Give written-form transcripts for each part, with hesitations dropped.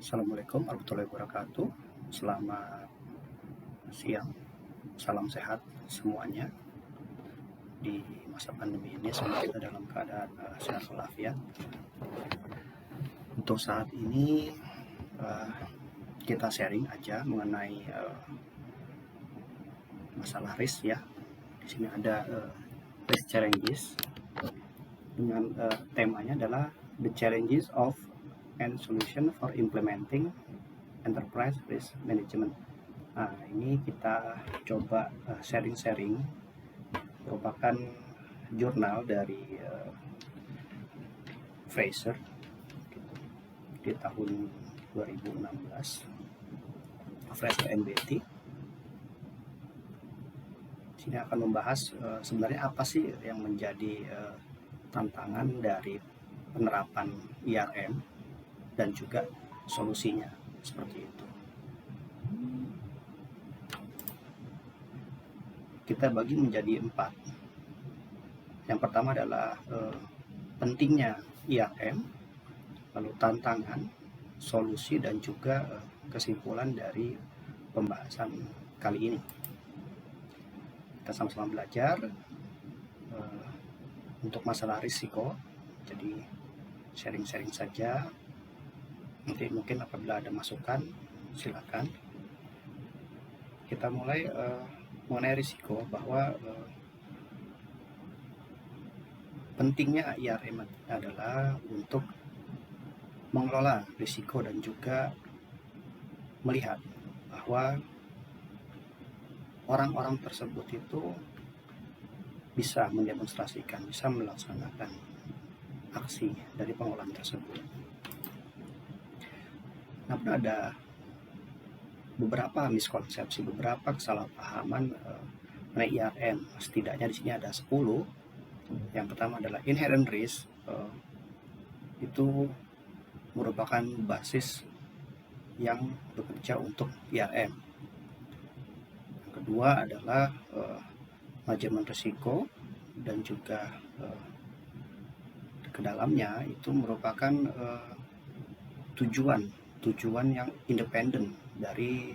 Assalamualaikum warahmatullahi wabarakatuh. Selamat siang, salam sehat semuanya di masa pandemi ini. Semoga kita dalam keadaan sehat walafiat. Untuk saat ini uh, kita sharing aja mengenai masalah risk ya. Di sini ada risk challenges dengan temanya adalah the challenges of and solution for implementing enterprise risk management. Nah, ini kita coba sharing-sharing merupakan jurnal dari Fraser gitu, di tahun 2016, Fraser MBT. Sini akan membahas sebenarnya apa sih yang menjadi tantangan dari penerapan IRM dan juga solusinya seperti itu. Kita bagi menjadi 4. Yang pertama adalah pentingnya IRM, lalu tantangan, solusi, dan juga kesimpulan dari pembahasan kali ini. Kita sama-sama belajar untuk masalah risiko, jadi sharing-sharing saja. Nanti mungkin apabila ada masukan, silakan. Kita mulai mengenai risiko, bahwa pentingnya IRM adalah untuk mengelola risiko dan juga melihat bahwa orang-orang tersebut itu bisa mendemonstrasikan, bisa melaksanakan aksi dari pengolahan tersebut. Namun ada beberapa miskonsepsi, beberapa kesalahpahaman mengenai IRM. Setidaknya di sini ada 10. Yang pertama adalah inherent risk, itu merupakan basis yang bekerja untuk IRM. Yang kedua adalah manajemen risiko, dan juga ke dalamnya itu merupakan tujuan yang independen dari,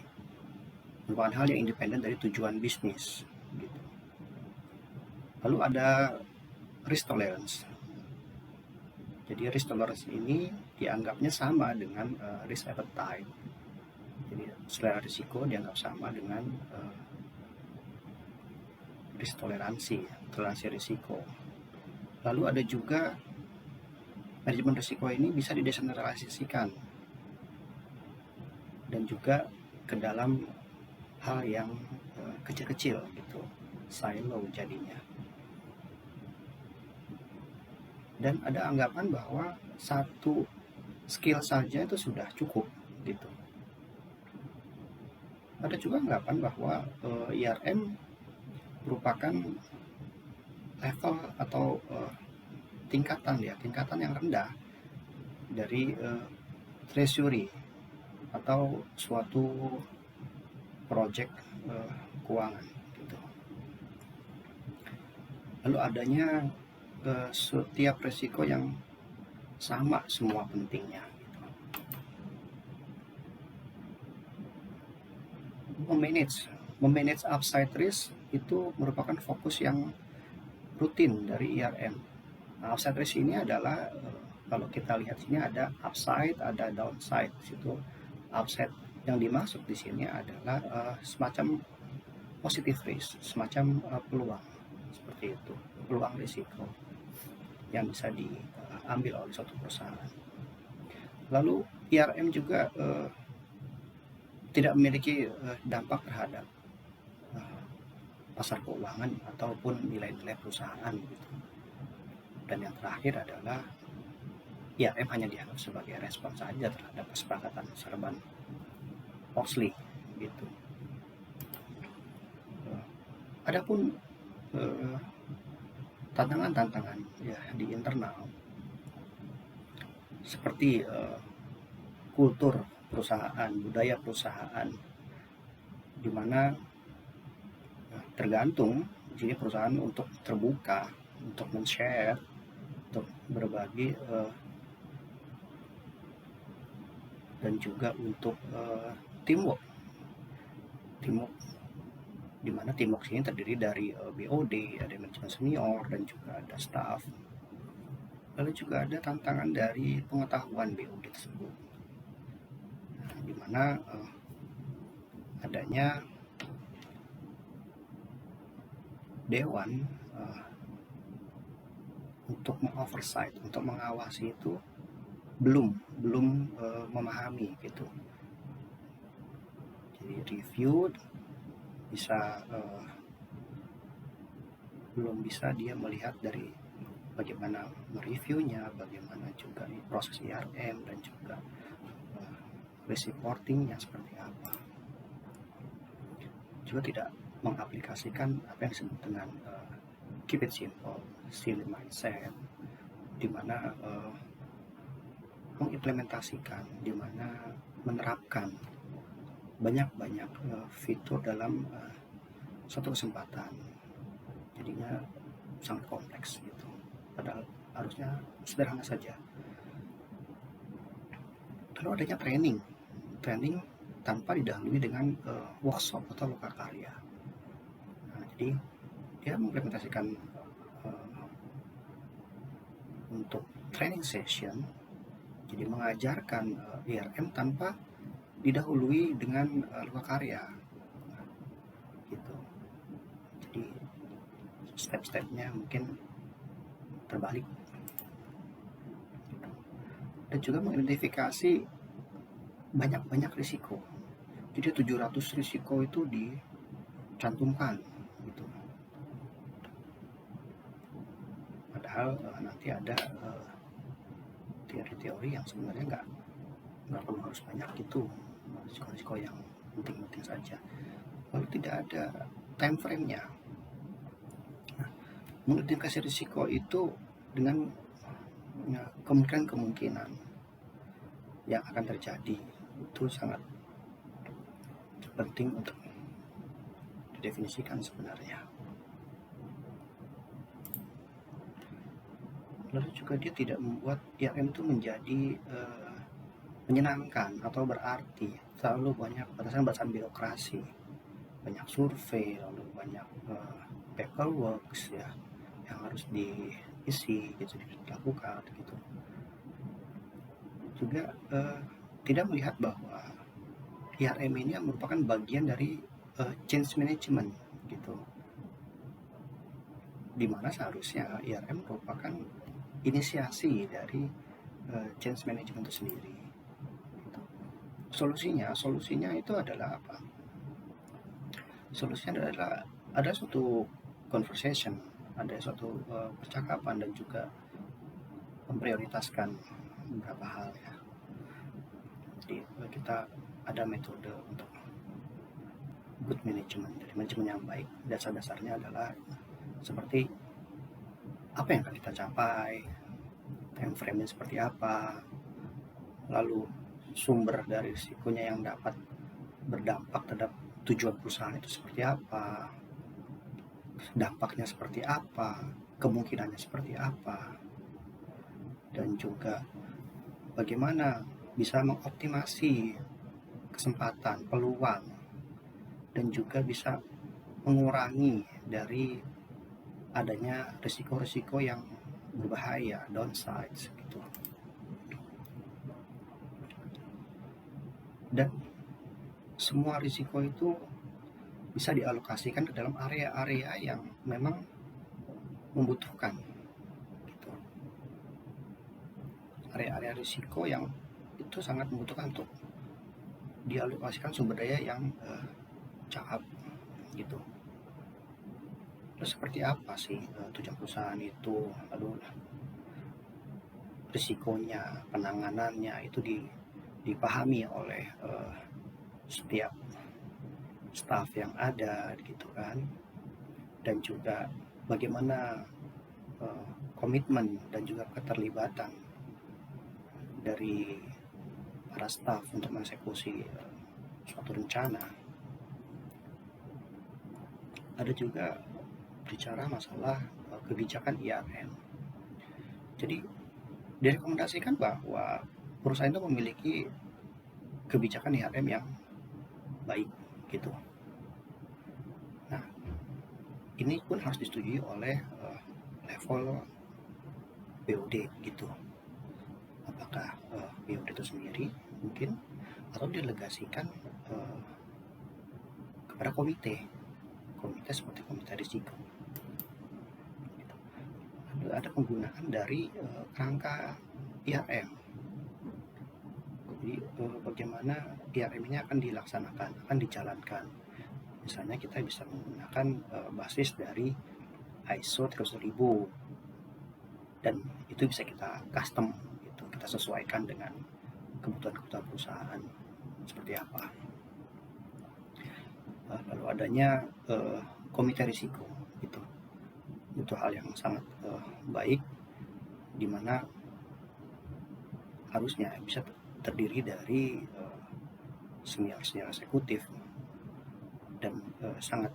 merupakan hal yang independen dari tujuan bisnis gitu. Lalu ada risk tolerance. Jadi risk tolerance ini dianggapnya sama dengan risk appetite. Jadi selera risiko dianggap sama dengan risk toleransi risiko. Lalu ada juga manajemen risiko ini bisa didesentralisasikan dan juga ke dalam hal yang kecil-kecil gitu, silo jadinya. Dan ada anggapan bahwa satu skill saja itu sudah cukup gitu. Ada juga anggapan bahwa IRM merupakan level atau tingkatan yang rendah dari treasury atau suatu project keuangan gitu. Lalu adanya setiap resiko yang sama semua pentingnya gitu. Memanage upside risk itu merupakan fokus yang rutin dari IRM. Nah, upside risk ini adalah kalau kita lihat sini ada upside, ada downside. Situ upside yang dimaksud di sini adalah semacam positive risk, semacam peluang seperti itu, peluang risiko yang bisa diambil oleh suatu perusahaan. Lalu IRM juga tidak memiliki dampak terhadap pasar keuangan ataupun nilai-nilai perusahaan gitu. Dan yang terakhir adalah IRM hanya dianggap sebagai respon saja terhadap kesepakatan Sarbanes-Oxley gitu. Adapun tantangan-tantangan ya di internal seperti kultur perusahaan, budaya perusahaan, di mana tergantung di sini perusahaan untuk terbuka, untuk men-share, untuk berbagi dan juga untuk teamwork. Teamwork di mana teamwork ini terdiri dari BOD, ada manajemen senior, dan juga ada staff. Lalu juga ada tantangan dari pengetahuan BOD tersebut, di mana adanya dewan untuk mengoversight, untuk mengawasi itu belum memahami gitu. Jadi review bisa belum bisa dia melihat dari bagaimana mereviewnya, bagaimana juga proses IRM, dan juga reportingnya seperti apa. Juga tidak mengaplikasikan apa yang disebut dengan keep it simple, silly mindset, di mana mengimplementasikan, di mana menerapkan banyak fitur dalam satu kesempatan. Jadinya sangat kompleks gitu. Padahal harusnya sederhana saja. Lalu adanya training tanpa didahului dengan workshop atau lokakarya. Nah, jadi dia mengimplementasikan untuk training session, jadi mengajarkan IRM tanpa didahului dengan lokakarya gitu. Jadi step-stepnya mungkin terbalik gitu. Dan juga mengidentifikasi banyak risiko. Jadi 700 risiko itu dicantumkan gitu. Padahal nanti ada teori-teori yang sebenarnya nggak perlu harus banyak gitu, risiko-risiko yang penting-penting saja. Lalu tidak ada time frame-nya. Nah, mengidentifikasi risiko itu dengan kemungkinan yang akan terjadi itu sangat penting untuk didefinisikan sebenarnya. Lalu juga dia tidak membuat IRM itu menjadi menyenangkan atau berarti. Terlalu banyak batasan birokrasi, banyak survei, lalu banyak paperwork ya yang harus diisi gitu, dilakukan gitu. Juga tidak melihat bahwa IRM ini merupakan bagian dari change management gitu, dimana seharusnya IRM merupakan inisiasi dari change management itu sendiri gitu. Solusinya itu adalah apa? Solusinya adalah ada suatu conversation, ada suatu percakapan, dan juga memprioritaskan beberapa hal ya. Jadi kita ada metode untuk good management, jadi manajemen yang baik. Dasar-dasarnya adalah seperti apa yang akan kita capai, time frame-nya seperti apa, lalu sumber dari risikonya yang dapat berdampak terhadap tujuan perusahaan itu seperti apa, dampaknya seperti apa, kemungkinannya seperti apa, dan juga bagaimana bisa mengoptimasi kesempatan, peluang, dan juga bisa mengurangi dari adanya risiko-risiko yang berbahaya, downsides gitu. Dan semua risiko itu bisa dialokasikan ke dalam area-area yang memang membutuhkan gitu. Area-area risiko yang itu sangat membutuhkan untuk dialokasikan sumber daya yang cakep gitu. Terus seperti apa sih tujuan perusahaan itu, lalu risikonya, penanganannya itu dipahami oleh setiap staff yang ada gitu kan, dan juga bagaimana komitmen dan juga keterlibatan dari para staff untuk mengeksekusi suatu rencana. Ada juga bicara masalah kebijakan IRM. Jadi direkomendasikan bahwa perusahaan itu memiliki kebijakan IRM yang baik gitu. Nah, ini pun harus disetujui oleh level BOD gitu. Apakah BOD itu sendiri mungkin atau delegasikan kepada komite seperti komite risiko. Gitu. Ada penggunaan dari kerangka IRM. Jadi bagaimana IRM ini akan dilaksanakan, akan dijalankan. Misalnya kita bisa menggunakan basis dari ISO 13000 dan itu bisa kita custom gitu, kita sesuaikan dengan kebutuhan perusahaan seperti apa. Lalu adanya komite risiko itu hal yang sangat baik, di mana harusnya bisa terdiri dari senior eksekutif dan sangat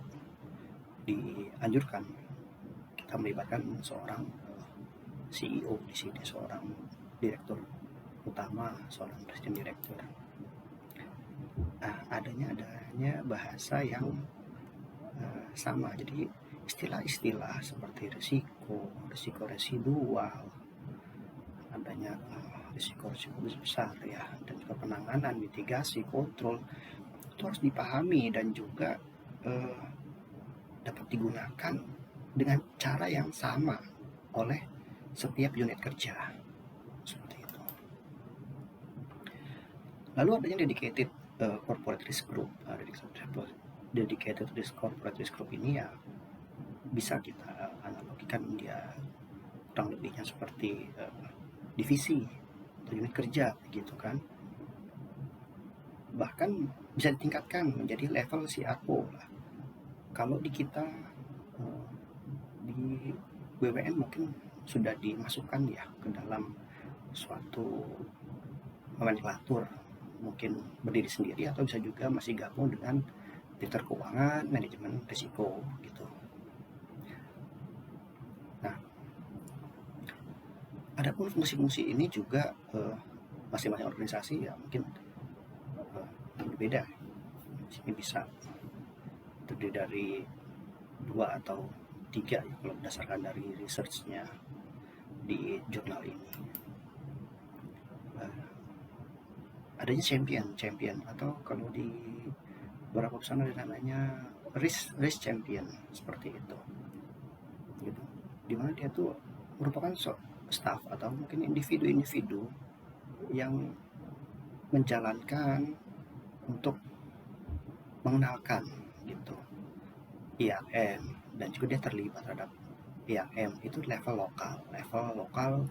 dianjurkan kita melibatkan seorang CEO di sini, seorang direktur utama, seorang presiden direktur. Nah, adanya bahasa yang sama, jadi istilah-istilah seperti risiko residual, adanya risiko besar ya, dan juga penanganan, mitigasi, kontrol itu harus dipahami dan juga dapat digunakan dengan cara yang sama oleh setiap unit kerja seperti itu. Lalu adanya dedicated corporate risk group. Dedicated corporate risk group ini ya bisa kita analogikan dia kurang lebihnya seperti divisi atau unit kerja gitu kan. Bahkan bisa ditingkatkan menjadi level CRO lah. Kalau di kita di BUMN mungkin sudah dimasukkan ya ke dalam suatu nomenklatur, mungkin berdiri sendiri atau bisa juga masih gabung dengan direktur keuangan, manajemen risiko gitu. Nah, adapun fungsi-fungsi ini juga masing-masing organisasi ya mungkin berbeda. Ini bisa terdiri dari 2 atau 3 ya kalau berdasarkan dari researchnya di jurnal ini. Adanya champion atau kalau di beberapa perusahaan ada namanya risk champion seperti itu gitu, dimana dia tuh merupakan staff atau mungkin individu yang menjalankan untuk mengenalkan gitu IRM, dan juga dia terlibat terhadap IRM itu level lokal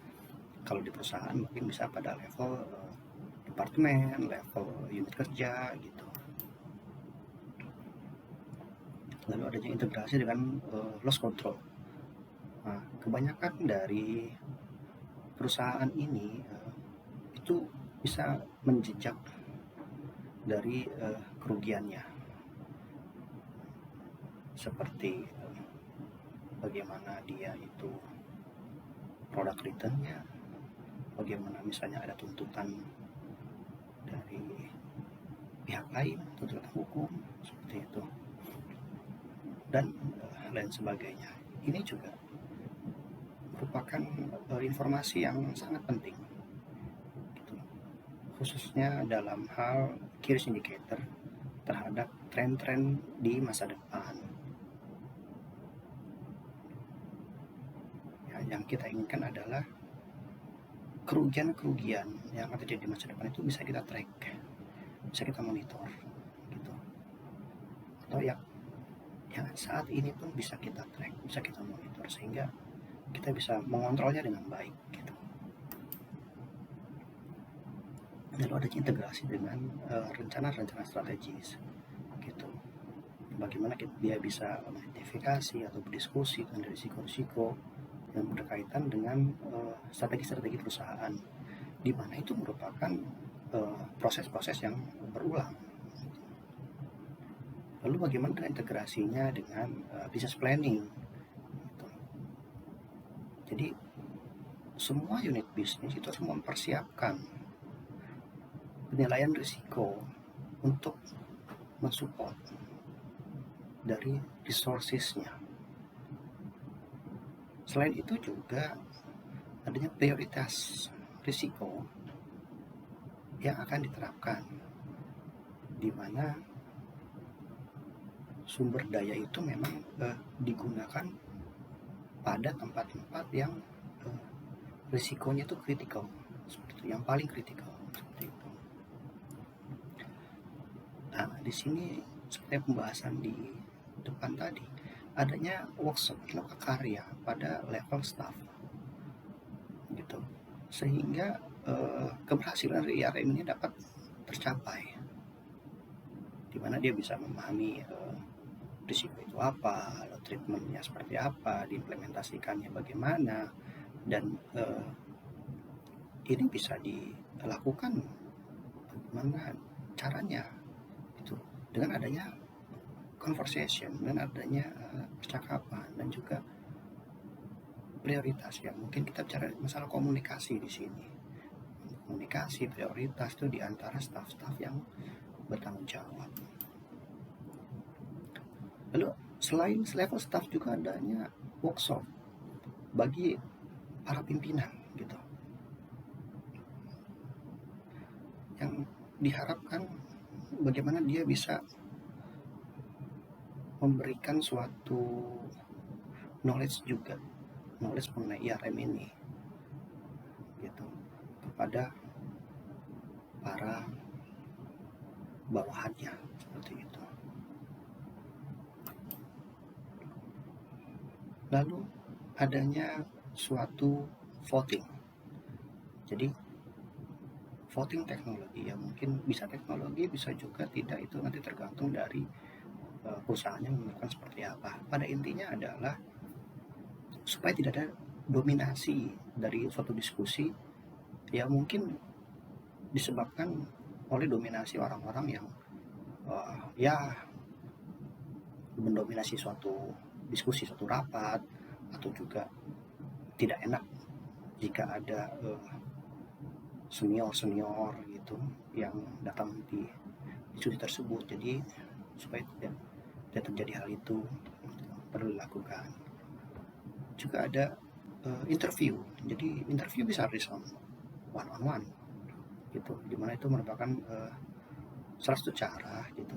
kalau di perusahaan mungkin bisa pada level departemen, level unit kerja gitu. Lalu adanya integrasi dengan loss control. Nah, kebanyakan dari perusahaan ini itu bisa menjejak dari kerugiannya, seperti bagaimana dia itu produk returnnya, bagaimana misalnya ada tuntutan dari pihak lain, tuntutan hukum seperti itu, dan lain sebagainya. Ini juga merupakan informasi yang sangat penting gitu, khususnya dalam hal key risk indicator terhadap tren-tren di masa depan. Ya, yang kita inginkan adalah kerugian yang akan terjadi di masa depan itu bisa kita track, bisa kita monitor gitu, atau yang saat ini pun bisa kita track, bisa kita monitor, sehingga kita bisa mengontrolnya dengan baik gitu. Lalu ada integrasi dengan rencana strategis gitu, bagaimana dia bisa mengidentifikasi atau berdiskusi tentang risiko-risiko yang berkaitan dengan strategi-strategi perusahaan, di mana itu merupakan proses-proses yang berulang. Lalu bagaimana dengan integrasinya dengan business planning gitu. Jadi semua unit bisnis itu harus mempersiapkan penilaian risiko untuk mensupport dari resources-nya. Selain itu juga adanya prioritas risiko yang akan diterapkan, di mana sumber daya itu memang digunakan pada tempat-tempat yang risikonya itu kritikal, seperti itu, yang paling kritikal seperti itu. Nah, di sini seperti pembahasan di depan tadi, adanya workshop karya pada level staff, gitu, sehingga keberhasilan dari IRM ini dapat tercapai, di mana dia bisa memahami risiko itu apa, lalu treatmentnya seperti apa, diimplementasikannya bagaimana, dan ini bisa dilakukan bagaimana caranya, itu dengan adanya conversation, dengan adanya percakapan, dan juga prioritas. Ya mungkin kita bicara masalah komunikasi di sini, komunikasi prioritas itu diantara staf-staf yang bertanggung jawab. Lalu selain level staff juga adanya workshop bagi para pimpinan, gitu, yang diharapkan bagaimana dia bisa memberikan suatu knowledge mengenai IRM ini, gitu, kepada para bawahannya, seperti itu. Lalu adanya suatu voting. Jadi voting teknologi, ya mungkin bisa teknologi, bisa juga tidak, itu nanti tergantung dari perusahaannya melakukan seperti apa. Pada intinya adalah supaya tidak ada dominasi dari suatu diskusi, ya mungkin disebabkan oleh dominasi orang-orang yang ya mendominasi suatu diskusi, suatu rapat, atau juga tidak enak jika ada senior gitu yang datang di diskusi tersebut. Jadi supaya tidak terjadi hal itu, perlu dilakukan. Juga ada interview. Jadi interview bisa resound one on one, gitu, dimana itu merupakan salah satu cara, gitu,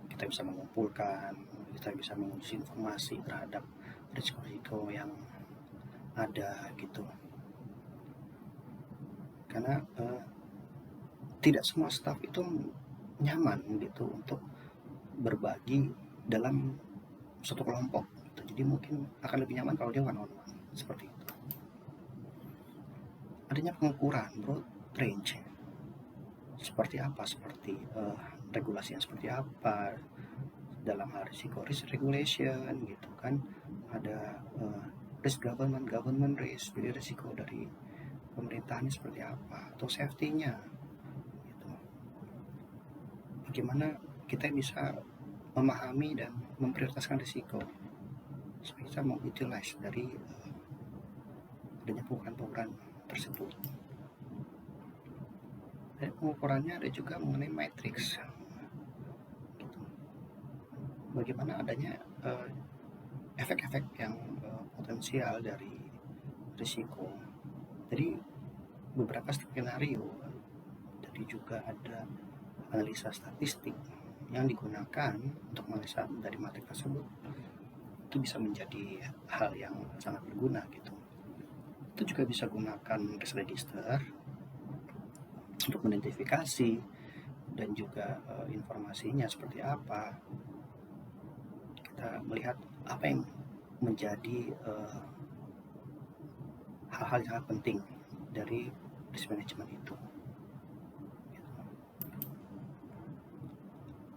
kita bisa mengumpulkan, kita bisa menguji informasi terhadap risiko-risiko yang ada, gitu. Karena tidak semua staff itu nyaman, gitu, untuk berbagi dalam suatu kelompok, gitu. Jadi mungkin akan lebih nyaman kalau dia one on one, seperti itu. Adanya pengukuran broad range, seperti apa, seperti regulasinya seperti apa dalam hal risiko, risk regulation, gitu kan, ada risk government risk, jadi risiko dari pemerintahnya seperti apa, atau safety-nya, gitu. Bagaimana kita bisa memahami dan memprioritaskan risiko supaya kita mengutilize dari adanya pengukuran tersebut. Dan pengukurannya ada juga mengenai matrix, gitu. Bagaimana adanya efek-efek yang potensial dari risiko. Jadi beberapa skenario, jadi juga ada analisa statistik yang digunakan untuk menganalisa dari materi tersebut. Itu bisa menjadi hal yang sangat berguna, gitu. Itu juga bisa gunakan risk register untuk mengidentifikasi dan juga informasinya seperti apa. Kita melihat apa yang menjadi hal-hal yang sangat penting dari risk management itu.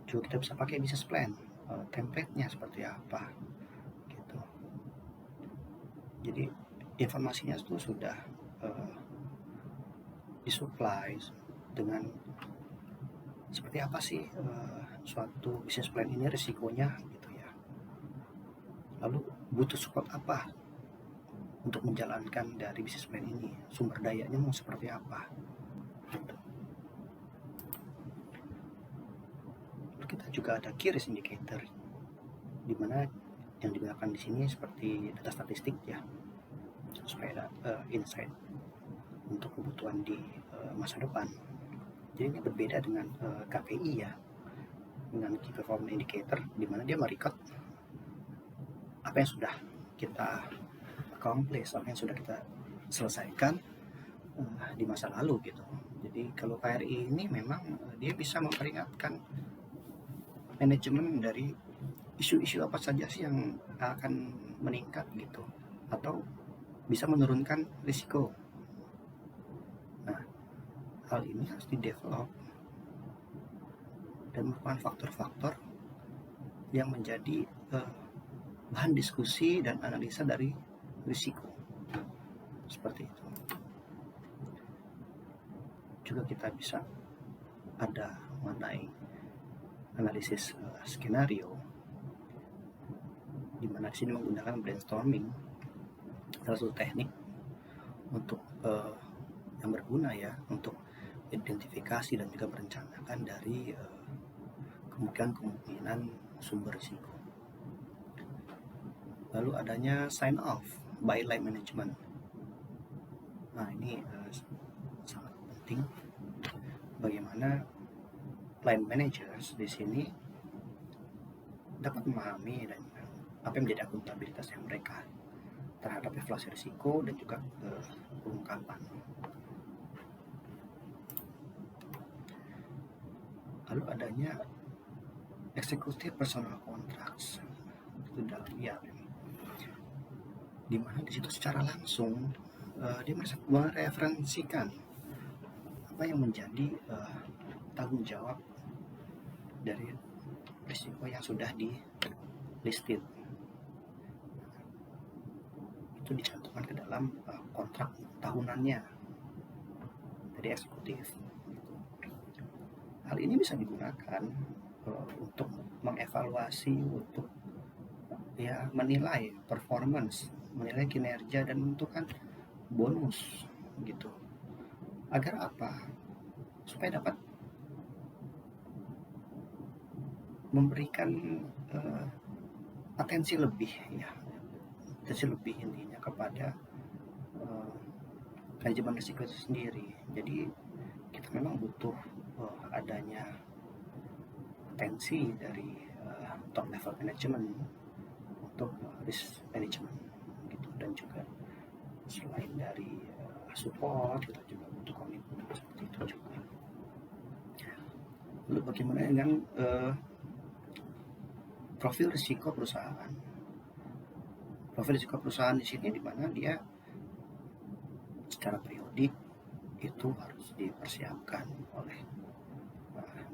Juga kita bisa pakai business plan, template-nya seperti apa, gitu. Jadi informasinya itu sudah disuplai dengan seperti apa sih suatu business plan ini risikonya, gitu ya. Lalu butuh support apa untuk menjalankan dari business plan ini, sumber dayanya mau seperti apa, gitu. juga ada key risk indicator, di mana yang digunakan di sini seperti data statistik ya, supaya ada insight untuk kebutuhan di masa depan. Jadi ini berbeda dengan KPI ya, dengan Key Performance Indicator, di mana dia merecord apa yang sudah kita accomplish, apa yang sudah kita selesaikan di masa lalu gitu. Jadi kalau KRI ini memang dia bisa memperingatkan manajemen dari isu-isu apa saja sih yang akan meningkat gitu, atau bisa menurunkan risiko. Nah, hal ini harus di-develop dan merupakan faktor-faktor yang menjadi bahan diskusi dan analisa dari risiko. Seperti itu. Juga kita bisa ada mengenai analisis skenario, di mana di sini menggunakan brainstorming, salah satu teknik untuk yang berguna ya untuk identifikasi dan juga merencanakan dari kemungkinan sumber risiko. Lalu adanya sign off by line management. Nah ini sangat penting, bagaimana line managers di sini dapat memahami dan apa yang menjadi akuntabilitasnya mereka terhadap evaluasi risiko dan juga pengungkapan. Lalu adanya executive personal contracts itu dalam IRM, di mana di situ secara langsung dia mereferensikan apa yang menjadi tanggung jawab dari risiko yang sudah di listed. Itu dicantumkan ke dalam kontrak tahunannya dari eksekutif. Hal ini bisa digunakan untuk mengevaluasi, untuk ya menilai performance, menilai kinerja dan menentukan bonus gitu. Agar apa? Supaya dapat memberikan atensi lebih ya, atensi lebih intinya kepada manajemen risiko itu sendiri. Jadi kita memang butuh adanya atensi dari top level management untuk risk management gitu, dan juga selain dari support kita juga butuh komitmen seperti itu juga. Lalu bagaimana dengan profil risiko perusahaan? Profil risiko perusahaan di sini di mana dia secara periodik itu harus dipersiapkan oleh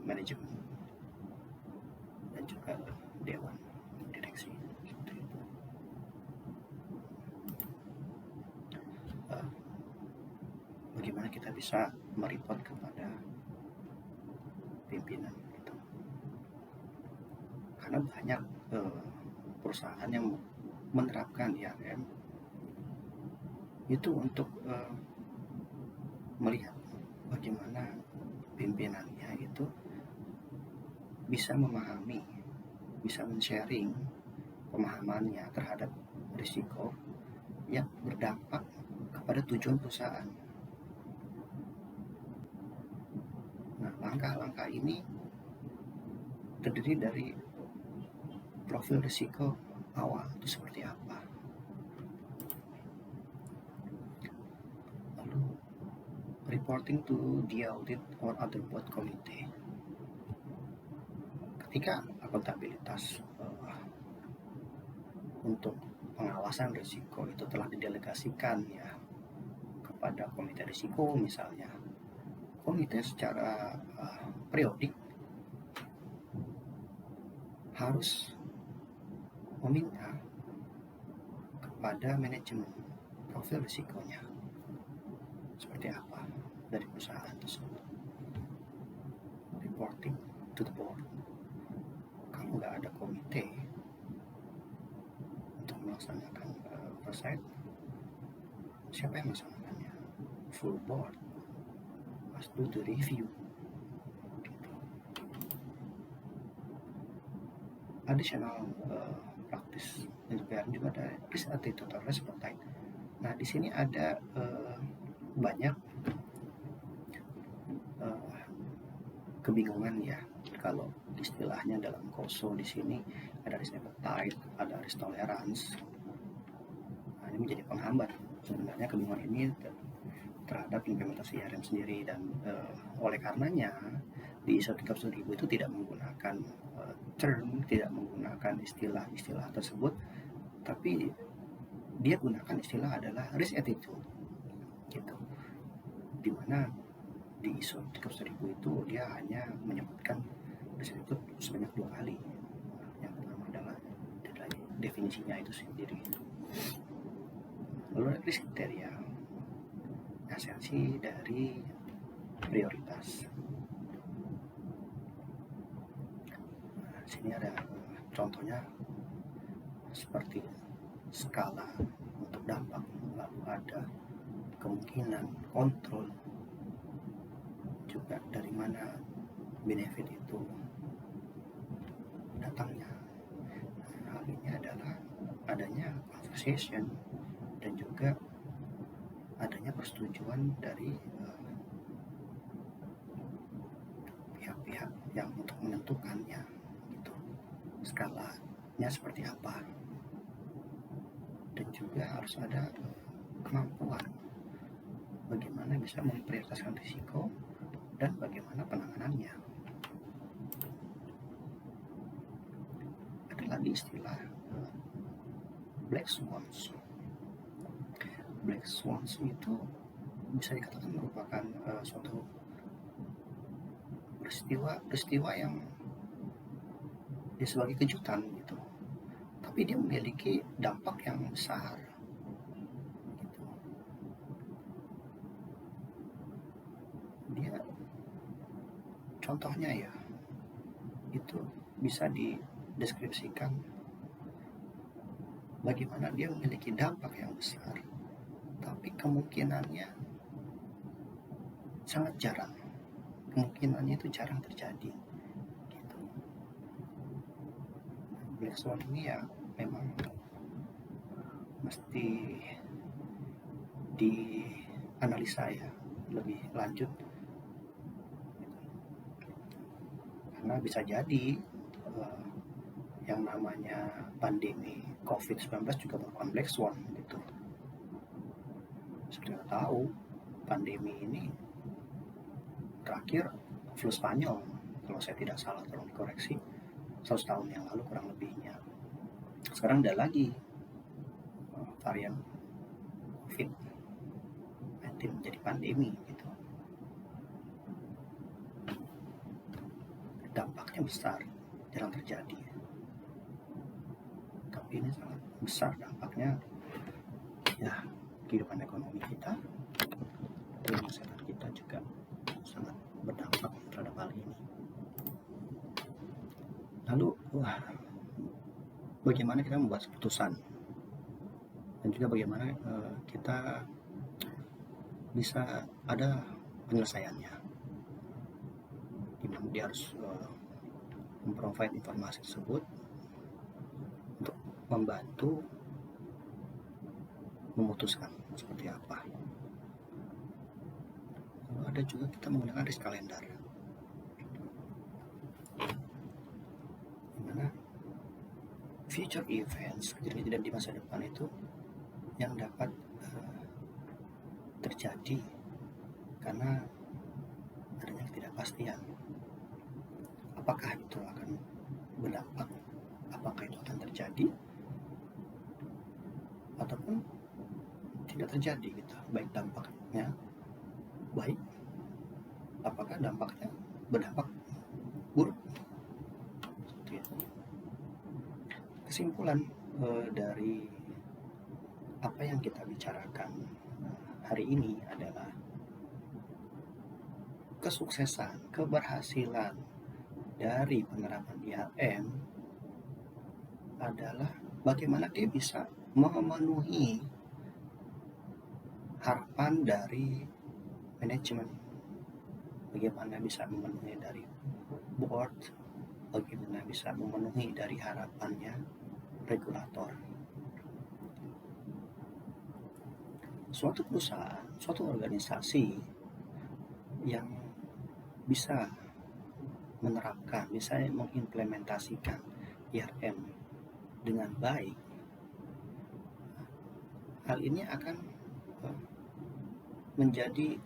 manajemen dan juga dewan direksi. Bagaimana kita bisa mereport kepada pimpinan gitu. Karena banyak perusahaan yang menerapkan IRM itu untuk melihat bagaimana pimpinannya itu bisa memahami, bisa men-sharing pemahamannya terhadap risiko yang berdampak kepada tujuan perusahaan. Nah, langkah-langkah ini terdiri dari profil risiko awal itu seperti apa. Lalu reporting to the audit or other board committee. Ketika akuntabilitas untuk pengawasan risiko itu telah didelegasikan ya kepada komite risiko misalnya, komite secara periodik harus meminta kepada manajemen profil risikonya seperti apa dari perusahaan tersebut, reporting to the board. Kalau nggak ada komite untuk melaksanakan oversight, siapa yang melaksanakannya? Full board must do the review gitu. additional practice dan juga ada risk attitude atau risk appetite. Nah, di sini ada banyak kebingungan ya kalau istilahnya dalam KOSO. Di sini ada risk appetite, ada risk tolerance. Nah, ini menjadi penghambat sebenarnya kebingungan ini terhadap implementasi IRM sendiri, dan oleh karenanya di ISO 13000 itu tidak menggunakan term, tidak menggunakan istilah-istilah tersebut, tapi dia gunakan istilah adalah risk attitude gitu, dimana di ISO 13000 itu dia hanya menyebutkan risk attitude sebanyak 2 kali. Yang pertama adalah definisinya itu sendiri, lalu risk kriteria, esensi dari prioritas. Nah, sini ada contohnya seperti skala untuk dampak, lalu ada kemungkinan, kontrol, juga dari mana benefit itu datangnya. Nah, hal ini adalah adanya conversation dan juga adanya persetujuan dari pihak-pihak yang untuk menentukannya gitu, skalanya seperti apa, dan juga harus ada kemampuan bagaimana bisa memprioritaskan risiko dan bagaimana penanganannya. Ada lagi istilah black swans. Black swans itu bisa dikatakan merupakan suatu peristiwa yang sebagai kejutan gitu, tapi dia memiliki dampak yang besar gitu. Dia contohnya ya itu bisa dideskripsikan bagaimana dia memiliki dampak yang besar, tapi kemungkinannya sangat jarang, kemungkinannya itu jarang terjadi gitu. Black swan ini ya memang mesti dianalisa ya lebih lanjut, karena bisa jadi yang namanya pandemi COVID-19 juga merupakan black swan gitu. Seperti kita tahu, pandemi ini terakhir flu Spanyol, kalau saya tidak salah, tolong dikoreksi, 100 tahun yang lalu kurang lebihnya. Sekarang ada lagi varian COVID-19 menjadi pandemi gitu. Dampaknya besar, jarang terjadi, tapi ini sangat besar dampaknya ya, kehidupan ekonomi kita dan kesehatan kita juga sangat berdampak terhadap hal ini. Lalu bagaimana kita membuat keputusan dan juga bagaimana kita bisa ada penyelesaiannya, dimana dia harus memprovide informasi tersebut untuk membantu memutuskan seperti apa. Lalu ada juga kita menggunakan risk calendar, dimana future events, kejadian di masa depan itu yang dapat terjadi karena adanya ketidakpastian. Apakah itu akan berdampak, apakah itu akan terjadi ataupun tidak terjadi gitu, baik dampaknya baik, apakah dampaknya berdampak buruk. Seperti itu. Kesimpulan dari apa yang kita bicarakan hari ini adalah kesuksesan, keberhasilan dari penerapan IRM adalah bagaimana dia bisa memenuhi harapan dari manajemen, bagaimana bisa memenuhi dari board, bagaimana bisa memenuhi dari harapannya regulator. Suatu perusahaan, suatu organisasi yang bisa menerapkan, bisa mengimplementasikan IRM dengan baik, hal ini akan menjadi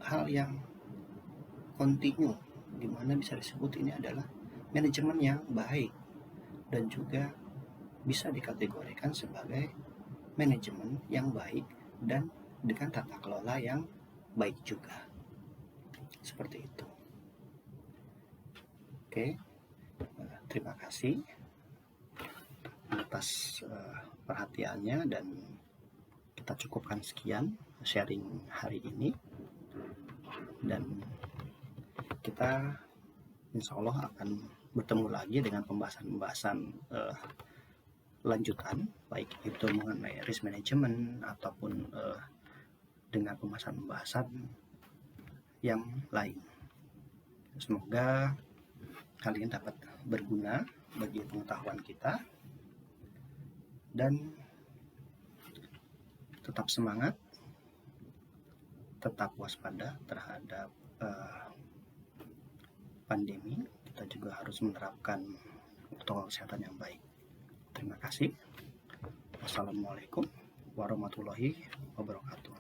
hal yang kontinu, di mana bisa disebut ini adalah manajemen yang baik dan juga bisa dikategorikan sebagai manajemen yang baik dan dengan tata kelola yang baik juga. Seperti itu. Oke, terima kasih atas perhatiannya, dan kita cukupkan sekian sharing hari ini, dan kita insya Allah akan bertemu lagi dengan pembahasan-pembahasan lanjutan, baik itu mengenai risk management ataupun dengan pembahasan-pembahasan yang lain. Semoga kalian dapat berguna bagi pengetahuan kita, dan tetap semangat, tetap waspada terhadap pandemi. Kita juga harus menerapkan protokol kesehatan yang baik. Terima kasih. Wassalamualaikum warahmatullahi wabarakatuh.